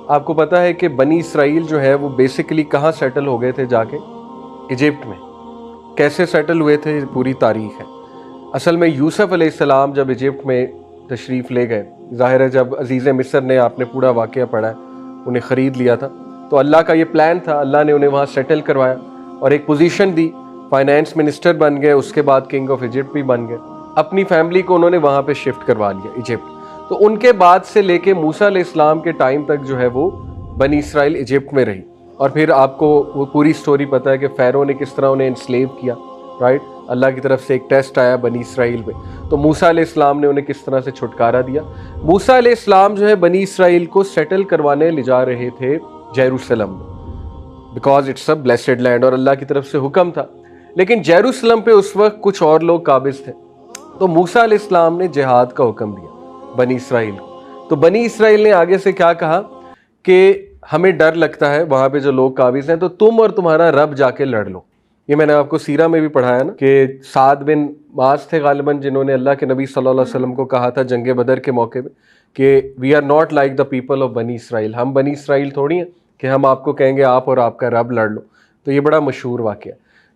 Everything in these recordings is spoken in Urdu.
آپ کو پتہ ہے کہ بنی اسرائیل جو ہے وہ بیسیکلی کہاں سیٹل ہو گئے تھے جا کے؟ ایجپٹ میں۔ کیسے سیٹل ہوئے تھے پوری تاریخ ہے۔ اصل میں یوسف علیہ السلام جب ایجپٹ میں تشریف لے گئے، ظاہر ہے جب عزیز مصر نے، آپ نے پورا واقعہ پڑھا ہے، انہیں خرید لیا تھا، تو اللہ کا یہ پلان تھا، اللہ نے انہیں وہاں سیٹل کروایا اور ایک پوزیشن دی، فائنانس منسٹر بن گئے، اس کے بعد کنگ آف ایجپٹ بھی بن گئے۔ اپنی فیملی کو انہوں نے وہاں پہ شفٹ کروا لیا ایجپٹ۔ تو ان کے بعد سے لے کے موسیٰ علیہ السلام کے ٹائم تک جو ہے وہ بنی اسرائیل ایجپٹ میں رہی، اور پھر آپ کو وہ پوری سٹوری پتہ ہے کہ فیرو نے کس طرح انہیں انسلیو کیا، رائٹ؟ اللہ کی طرف سے ایک ٹیسٹ آیا بنی اسرائیل پہ، تو موسیٰ علیہ السلام نے انہیں کس طرح سے چھٹکارا دیا۔ موسیٰ علیہ السلام جو ہے بنی اسرائیل کو سیٹل کروانے لے جا رہے تھے جیروسلم میں، because it's a blessed land, اور اللہ کی طرف سے حکم تھا۔ لیکن جیروسلم پہ اس وقت کچھ اور لوگ قابض تھے، تو موسیٰ علیہ السلام نے جہاد کا حکم دیا بنی اسرائیل کو۔ تو بنی اسرائیل نے آگے سے کیا کہا کہ ہمیں ڈر لگتا ہے وہاں پہ جو لوگ قابض ہیں، تو تم اور تمہارا رب جا کے لڑ لو۔ یہ میں نے آپ کو سیرہ میں بھی پڑھایا نا کہ سعد بن معاذ تھے غالباً جنہوں نے اللہ کے نبی صلی اللہ علیہ وسلم کو کہا تھا جنگ بدر کے موقع پہ کہ we are not like the people of بنی اسرائیل، ہم بنی اسرائیل تھوڑی ہیں کہ ہم آپ کو کہیں گے آپ اور آپ کا رب لڑ لو۔ تو یہ بڑا مشہور واقعہ۔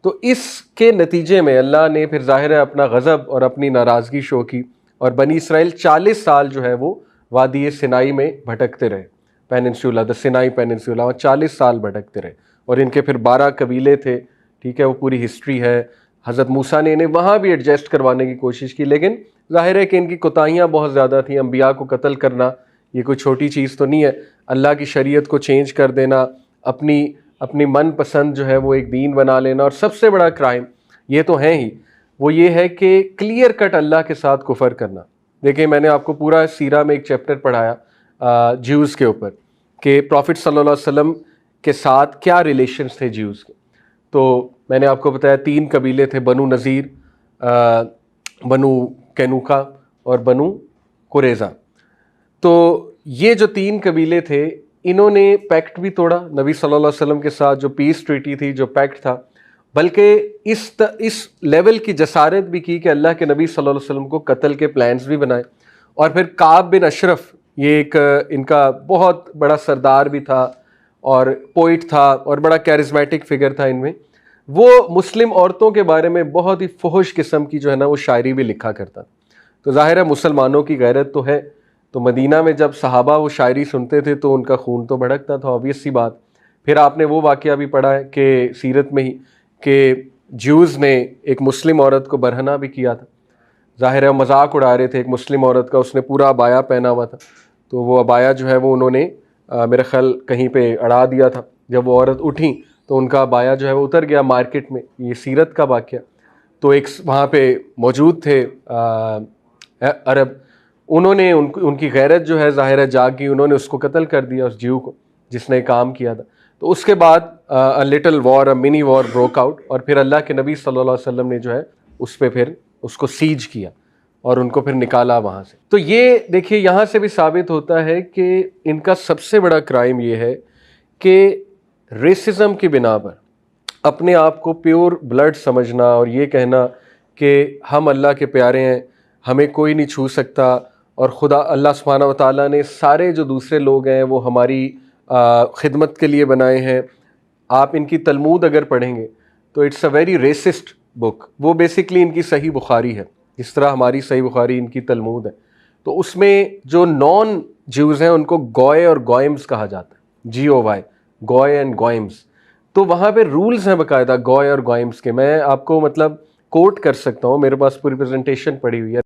تو اس کے نتیجے میں اللہ نے پھر ظاہر ہے اپنا غضب اور اپنی ناراضگی شو کی، اور بنی اسرائیل 40 سال جو ہے وہ وادی سینائی میں بھٹکتے رہے، پیننسولا، دا سینائی پیننسولا، وہاں 40 سال بھٹکتے رہے، اور ان کے پھر 12 قبیلے تھے، ٹھیک ہے، وہ پوری ہسٹری ہے۔ حضرت موسیٰ نے انہیں وہاں بھی ایڈجسٹ کروانے کی کوشش کی، لیکن ظاہر ہے کہ ان کی کوتاہیاں بہت زیادہ تھیں۔ انبیاء کو قتل کرنا یہ کوئی چھوٹی چیز تو نہیں ہے، اللہ کی شریعت کو چینج کر دینا، اپنی من پسند جو ہے وہ ایک دین بنا لینا، اور سب سے بڑا کرائم یہ تو ہیں ہی، وہ یہ ہے کہ کلیئر کٹ اللہ کے ساتھ کفر کرنا۔ دیکھیں میں نے آپ کو پورا سیرہ میں ایک چیپٹر پڑھایا جیوز کے اوپر کہ پروفٹ صلی اللہ علیہ وسلم کے ساتھ کیا ریلیشنز تھے جیوز کے۔ تو میں نے آپ کو بتایا 3 قبیلے تھے، بنو نذیر، بنو کینوکا اور بنو قریظہ۔ تو یہ جو 3 قبیلے تھے انہوں نے پیکٹ بھی توڑا نبی صلی اللہ علیہ وسلم کے ساتھ، جو پیس ٹریٹی تھی، جو پیکٹ تھا، بلکہ اس لیول کی جسارت بھی کی کہ اللہ کے نبی صلی اللہ علیہ وسلم کو قتل کے پلانز بھی بنائے۔ اور پھر کعب بن اشرف، یہ ایک ان کا بہت بڑا سردار بھی تھا اور پوئٹ تھا اور بڑا کیرزمیٹک فگر تھا ان میں، وہ مسلم عورتوں کے بارے میں بہت ہی فحش قسم کی جو ہے نا وہ شاعری بھی لکھا کرتا۔ تو ظاہر ہے مسلمانوں کی غیرت تو ہے، تو مدینہ میں جب صحابہ وہ شاعری سنتے تھے تو ان کا خون تو بھڑکتا تھا، obvious سی بات۔ پھر آپ نے وہ واقعہ بھی پڑھا ہے کہ سیرت میں ہی کہ جیوز نے ایک مسلم عورت کو برہنہ بھی کیا تھا، ظاہر ہے مذاق اڑا رہے تھے ایک مسلم عورت کا، اس نے پورا عبایا پہنا ہوا تھا، تو وہ عبایا جو ہے وہ انہوں نے میرا خیال کہیں پہ اڑا دیا تھا۔ جب وہ عورت اٹھیں تو ان کا عبایا جو ہے وہ اتر گیا مارکیٹ میں، یہ سیرت کا واقعہ۔ تو ایک وہاں پہ موجود تھے عرب، انہوں نے ان کی غیرت جو ہے ظاہر ہے جاگ گئی، انہوں نے اس کو قتل کر دیا، اس جیو کو جس نے کام کیا تھا۔ تو اس کے بعد لٹل وار، منی وار بروک آؤٹ، اور پھر اللہ کے نبی صلی اللہ علیہ وسلم نے جو ہے اس پہ پھر اس کو سیج کیا اور ان کو پھر نکالا وہاں سے۔ تو یہ دیکھیے یہاں سے بھی ثابت ہوتا ہے کہ ان کا سب سے بڑا کرائم یہ ہے کہ ریسزم کی بنا پر اپنے آپ کو پیور بلڈ سمجھنا اور یہ کہنا کہ ہم اللہ کے پیارے ہیں، ہمیں کوئی نہیں چھو سکتا، اور خدا اللہ سبحانہ و تعالیٰ نے سارے جو دوسرے لوگ ہیں وہ ہماری خدمت کے لیے بنائے ہیں۔ آپ ان کی تلمود اگر پڑھیں گے تو اٹس اے ویری ریسسٹ بک، وہ بیسکلی ان کی صحیح بخاری ہے، جس طرح ہماری صحیح بخاری ان کی تلمود ہے۔ تو اس میں جو نان جیوز ہیں ان کو گوئے اور گوئمز کہا جاتا ہے، GOY، گوئے اینڈ گوئمز۔ تو وہاں پہ رولز ہیں باقاعدہ گوئے اور گوئمز کے، میں آپ کو مطلب کوٹ کر سکتا ہوں، میرے پاس پوری پریزنٹیشن پڑی ہوئی ہے۔